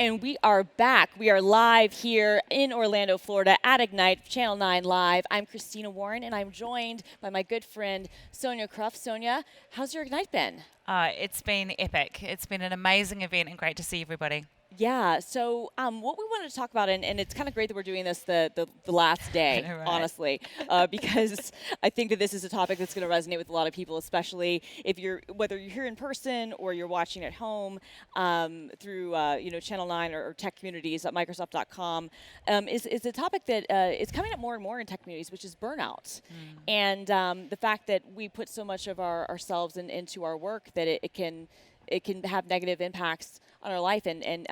And we are back. We are live here in Orlando, Florida at Ignite, Channel 9 Live. I'm Christina Warren, and I'm joined by my good friend, Sonia Cruft. Sonia, how's your Ignite been? It's been epic. It's been an amazing event and great to see everybody. Yeah, so what we wanted to talk about, and it's kind of great that we're doing this the last day, Right. honestly, because I think that this is a topic that's going to resonate with a lot of people, especially if whether you're here in person or you're watching at home through Channel 9 or tech communities at Microsoft.com, is a topic that is coming up more and more in tech communities, which is burnout, and the fact that we put so much of ourselves into our work that it can have negative impacts on our life. And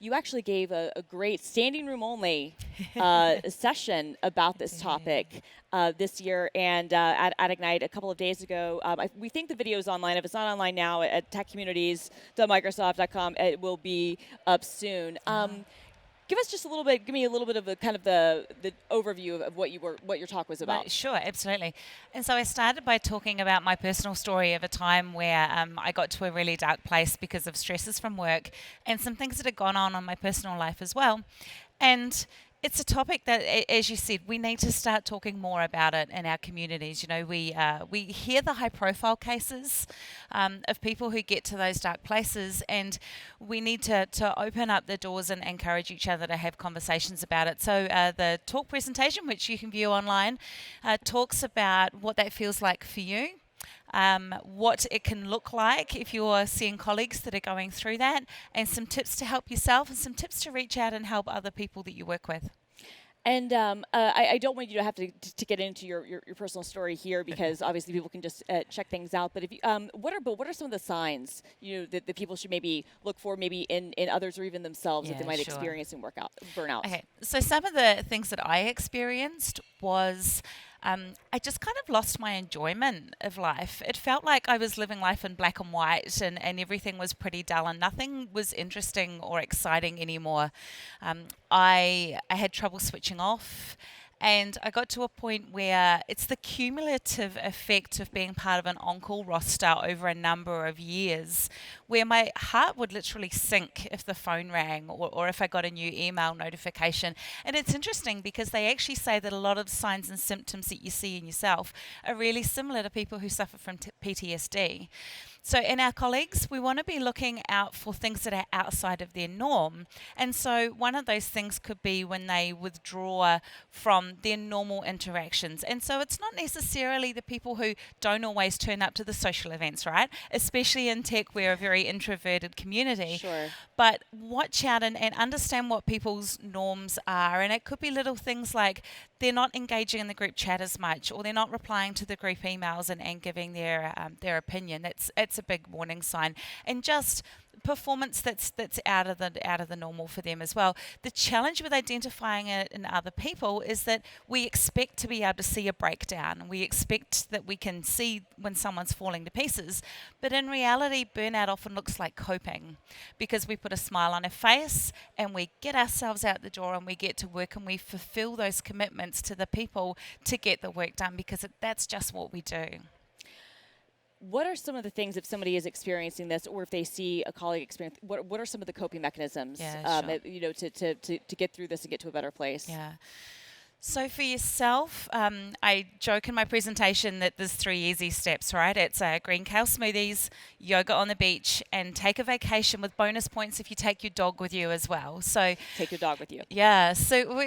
you actually gave a great standing room only session about this topic this year and at Ignite a couple of days ago. We think the video is online. If it's not online now at techcommunities.microsoft.com, it will be up soon. Give us just a little bit. Give me a little bit of the overview of what your talk was about. Sure, absolutely. And so I started by talking about my personal story of a time where I got to a really dark place because of stresses from work and some things that had gone on in my personal life as well. And it's a topic that, as you said, we need to start talking more about it in our communities. You know, we hear the high-profile cases of people who get to those dark places, and we need to open up the doors and encourage each other to have conversations about it. So the talk presentation, which you can view online, talks about what that feels like for you. What it can look like if you're seeing colleagues that are going through that, and some tips to help yourself and some tips to reach out and help other people that you work with. And I don't want you to have to get into your personal story here because obviously people can just check things out. But if you, what are some of the signs that people should maybe look for, maybe in others or even themselves that they might experience in burnout? Okay, so some of the things that I experienced was I just kind of lost my enjoyment of life. It felt like I was living life in black and white and everything was pretty dull and nothing was interesting or exciting anymore. I had trouble switching off. And I got to a point where it's the cumulative effect of being part of an on-call roster over a number of years where my heart would literally sink if the phone rang or if I got a new email notification. And it's interesting because they actually say that a lot of signs and symptoms that you see in yourself are really similar to people who suffer from PTSD. So in our colleagues, we want to be looking out for things that are outside of their norm. And so one of those things could be when they withdraw from their normal interactions. And so it's not necessarily the people who don't always turn up to the social events, right? Especially in tech, we're a very introverted community. Sure. But watch out and understand what people's norms are. And it could be little things like they're not engaging in the group chat as much, or they're not replying to the group emails and giving their opinion. It's a big warning sign. And just performance that's out of the normal for them as well. The challenge with identifying it in other people is that we expect to be able to see a breakdown. We expect that we can see when someone's falling to pieces. But in reality, burnout often looks like coping because we put a smile on our face and we get ourselves out the door and we get to work and we fulfill those commitments to the people to get the work done because that's just what we do. What are some of the things if somebody is experiencing this, or if they see a colleague experience? What are some of the coping mechanisms? To get through this and get to a better place. Yeah. So for yourself, I joke in my presentation that there's 3 easy steps, right? It's green kale smoothies, yoga on the beach, and take a vacation with bonus points if you take your dog with you as well. So take your dog with you. Yeah. So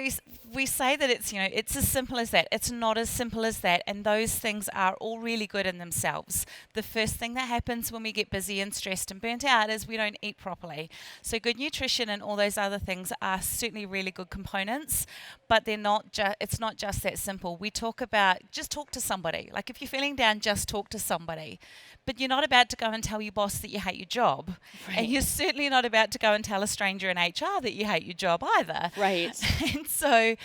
we say that it's as simple as that. It's not as simple as that, and those things are all really good in themselves. The first thing that happens when we get busy and stressed and burnt out is we don't eat properly. So good nutrition and all those other things are certainly really good components, but they're not it's not just that simple. We talk about just talk to somebody. Like if you're feeling down, just talk to somebody. But you're not about to go and tell your boss that you hate your job. Right. And you're certainly not about to go and tell a stranger in HR that you hate your job either. Right. And so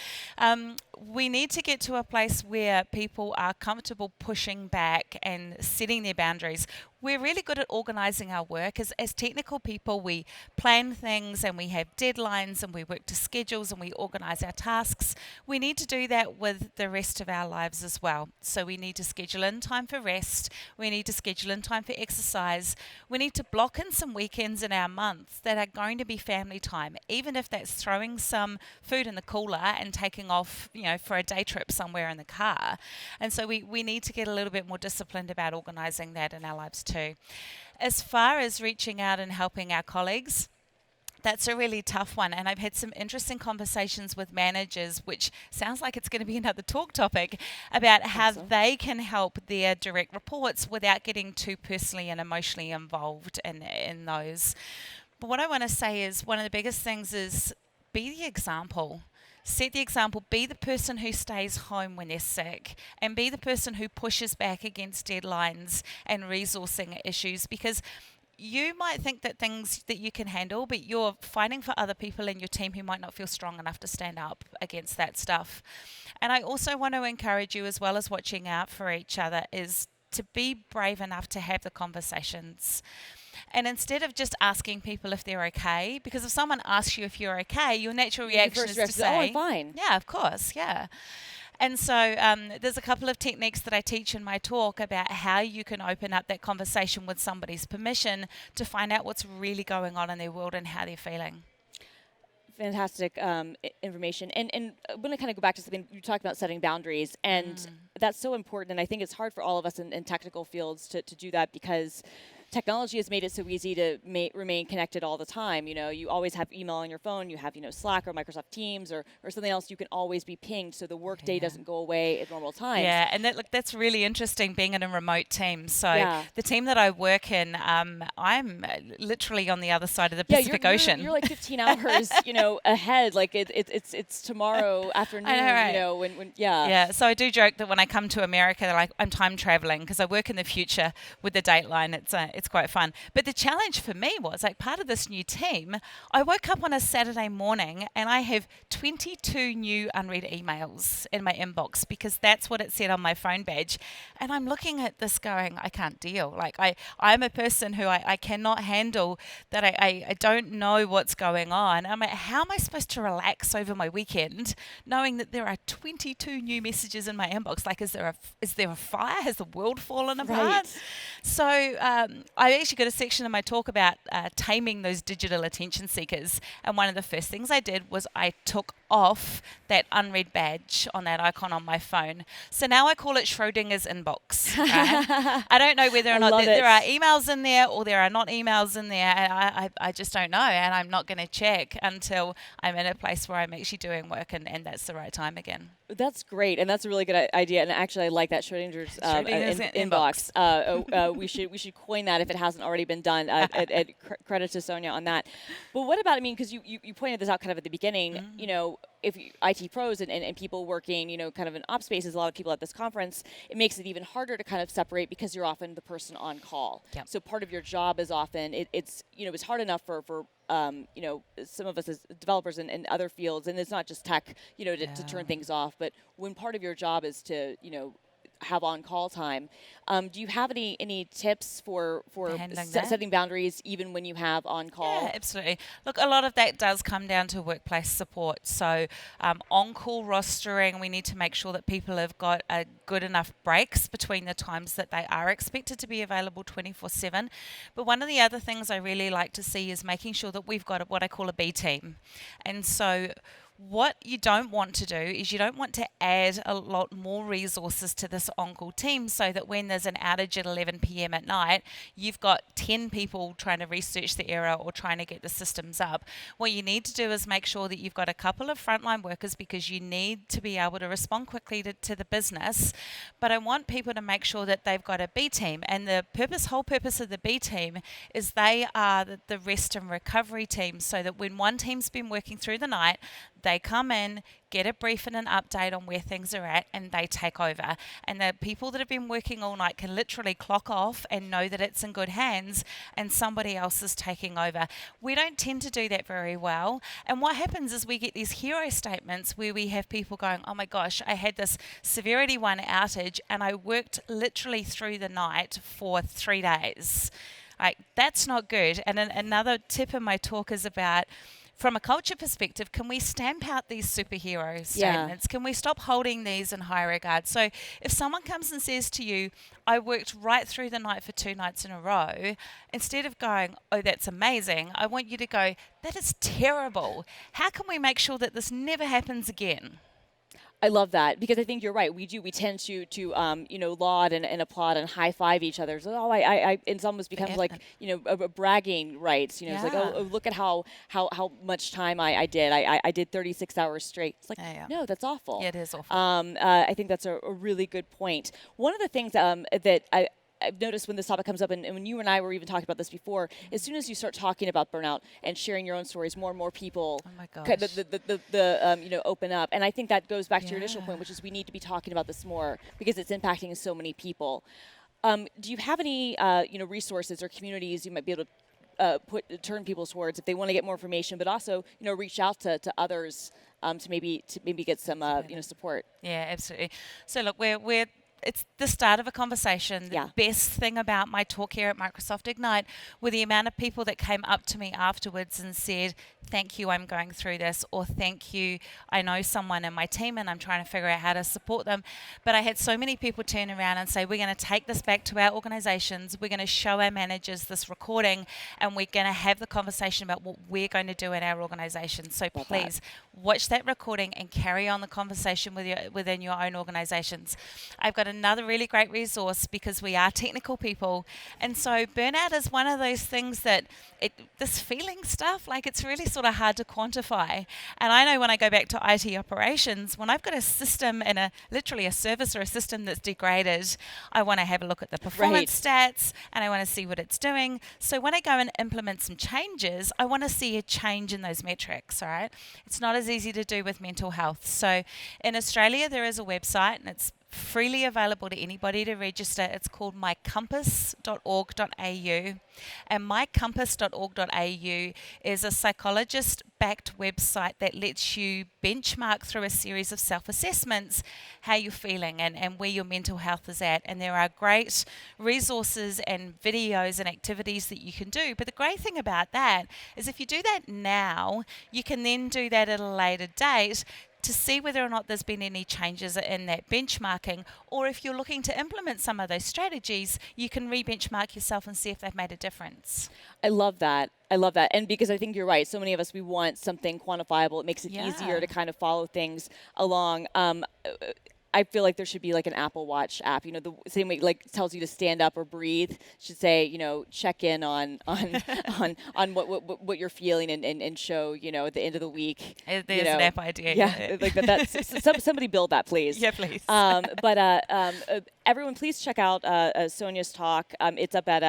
we need to get to a place where people are comfortable pushing back and setting their boundaries. We're really good at organising our work. As technical people, we plan things and we have deadlines and we work to schedules and we organise our tasks. We need to do that with the rest of our lives as well. So we need to schedule in time for rest. We need to schedule in time for exercise. We need to block in some weekends in our month that are going to be family time, even if that's throwing some food in the cooler and taking off, for a day trip somewhere in the car. And so we need to get a little bit more disciplined about organising that in our lives too. As far as reaching out and helping our colleagues, that's a really tough one. And I've had some interesting conversations with managers, which sounds like it's going to be another talk topic, about how they can help their direct reports without getting too personally and emotionally involved in those. But what I want to say is one of the biggest things is be the example. Set the example, be the person who stays home when they're sick, and be the person who pushes back against deadlines and resourcing issues, because you might think that things that you can handle, but you're fighting for other people in your team who might not feel strong enough to stand up against that stuff. And I also want to encourage you, as well as watching out for each other, is to be brave enough to have the conversations. And instead of just asking people if they're okay, because if someone asks you if you're okay, your natural reaction is to say, "Oh, I'm fine." Yeah, of course, yeah. And so there's a couple of techniques that I teach in my talk about how you can open up that conversation with somebody's permission to find out what's really going on in their world and how they're feeling. Fantastic information. And I want to kind of go back to something you talked about, setting boundaries. And that's so important. And I think it's hard for all of us in technical fields to do that, because technology has made it so easy to remain connected all the time. You always have email on your phone. You have, Slack or Microsoft Teams or something else. You can always be pinged, so the work day doesn't go away at normal times. Yeah, and that's really interesting, being in a remote team. So the team that I work in, I'm literally on the other side of the Pacific Ocean. You're like 15 hours, ahead. Like it's tomorrow afternoon. I know, right? Yeah. So I do joke that when I come to America, they're like, I'm time traveling, because I work in the future with the Dateline. It's quite fun. But the challenge for me was, like, part of this new team, I woke up on a Saturday morning and I have 22 new unread emails in my inbox, because that's what it said on my phone badge. And I'm looking at this going, I can't deal. Like, I'm a person who I cannot handle that. I don't know what's going on. I'm like, how am I supposed to relax over my weekend knowing that there are 22 new messages in my inbox? Like, is there a fire? Has the world fallen apart? Right. So I actually got a section in my talk about taming those digital attention seekers. And one of the first things I did was I took off that unread badge on that icon on my phone. So now I call it Schrodinger's inbox. Right? I don't know whether or not there are emails in there or there are not emails in there. And I just don't know. And I'm not going to check until I'm in a place where I'm actually doing work and that's the right time again. That's great, and that's a really good idea. And actually, I like that Schrodinger's inbox. We should coin that if it hasn't already been done. Credit to Sonia on that. But what about? I mean, because you pointed this out kind of at the beginning. If IT pros and people working, kind of in ops spaces, a lot of people at this conference, it makes it even harder to kind of separate, because you're often the person on call. Yep. So part of your job is often it's hard enough for some of us as developers in other fields, and it's not just tech, to turn things off. But when part of your job is to, have on-call time, do you have any tips for setting boundaries even when you have on-call? Yeah, absolutely. Look, a lot of that does come down to workplace support. So on-call rostering, we need to make sure that people have got good enough breaks between the times that they are expected to be available 24/7. But one of the other things I really like to see is making sure that we've got what I call a B team. And so what you don't want to do is you don't want to add a lot more resources to this on-call team, so that when there's an outage at 11 p.m. at night, you've got 10 people trying to research the error or trying to get the systems up. What you need to do is make sure that you've got a couple of frontline workers, because you need to be able to respond quickly to the business. But I want people to make sure that they've got a B team, and the whole purpose of the B team is they are the rest and recovery team, so that when one team's been working through the night, they they come in, get a brief and an update on where things are at, and they take over. And the people that have been working all night can literally clock off and know that it's in good hands and somebody else is taking over. We don't tend to do that very well. And what happens is we get these hero statements where we have people going, oh my gosh, I had this Severity 1 outage and I worked literally through the night for 3 days. Like, that's not good. And another tip in my talk is about, from a culture perspective, can we stamp out these superhero statements? Can we stop holding these in high regard? So if someone comes and says to you, I worked right through the night for 2 nights in a row, instead of going, oh, that's amazing, I want you to go, that is terrible. How can we make sure that this never happens again? I love that, because I think you're right. We tend to laud and applaud and high five each other. So, it almost becomes like, a bragging rights. It's like, oh, look at how much time I did. I did 36 hours straight. It's like, no, that's awful. Yeah, it is awful. I think that's a really good point. One of the things that I've noticed when this topic comes up, and when you and I were even talking about this before, as soon as you start talking about burnout and sharing your own stories, more and more people open up. And I think that goes back to your initial point, which is we need to be talking about this more because it's impacting so many people. Do you have any resources or communities you might be able to turn people towards if they want to get more information, but also reach out to others to maybe get some support? Yeah, absolutely. So look, it's the start of a conversation. The best thing about my talk here at Microsoft Ignite were the amount of people that came up to me afterwards and said, thank you, I'm going through this, or thank you, I know someone in my team and I'm trying to figure out how to support them. But I had so many people turn around and say, we're going to take this back to our organizations, we're going to show our managers this recording, and we're going to have the conversation about what we're going to do in our organization. So please watch that recording and carry on the conversation within your own organizations. I've got another really great resource because we are technical people, and so burnout is one of those things that this feeling stuff, like, it's really sort of hard to quantify. And I know when I go back to IT operations, when I've got a system and literally a service or a system that's degraded, I want to have a look at the performance stats and I want to see what it's doing. So when I go and implement some changes, I want to see a change in those metrics, all right? It's not as easy to do with mental health. So in Australia, there is a website, and it's freely available to anybody to register. It's called mycompass.org.au, and mycompass.org.au is a psychologist-backed website that lets you benchmark through a series of self-assessments how you're feeling and where your mental health is at. And there are great resources and videos and activities that you can do. But the great thing about that is if you do that now, you can then do that at a later date to see whether or not there's been any changes in that benchmarking, or if you're looking to implement some of those strategies, you can re-benchmark yourself and see if they've made a difference. I love that. And because I think you're right, so many of us, we want something quantifiable. It makes it easier to kind of follow things along. I feel like there should be like an Apple Watch app, the same way like tells you to stand up or breathe, should say, check in on what you're feeling and show, at the end of the week. There's an app idea. Yeah, like that's somebody build that, please. Yeah, please. Everyone, please check out Sonia's talk. It's up at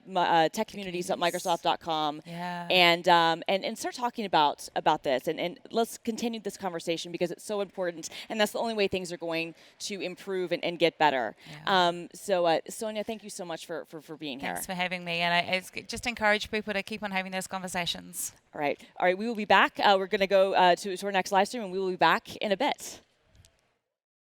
techcommunities.microsoft.com. Yeah. And start talking about this and let's continue this conversation because it's so important, and that's the only way things are going to improve and get better. Yeah. Sonia, thank you so much for being here. Thanks for having me, and I just encourage people to keep on having those conversations. All right. We will be back. We're going to go to our next live stream, and we will be back in a bit.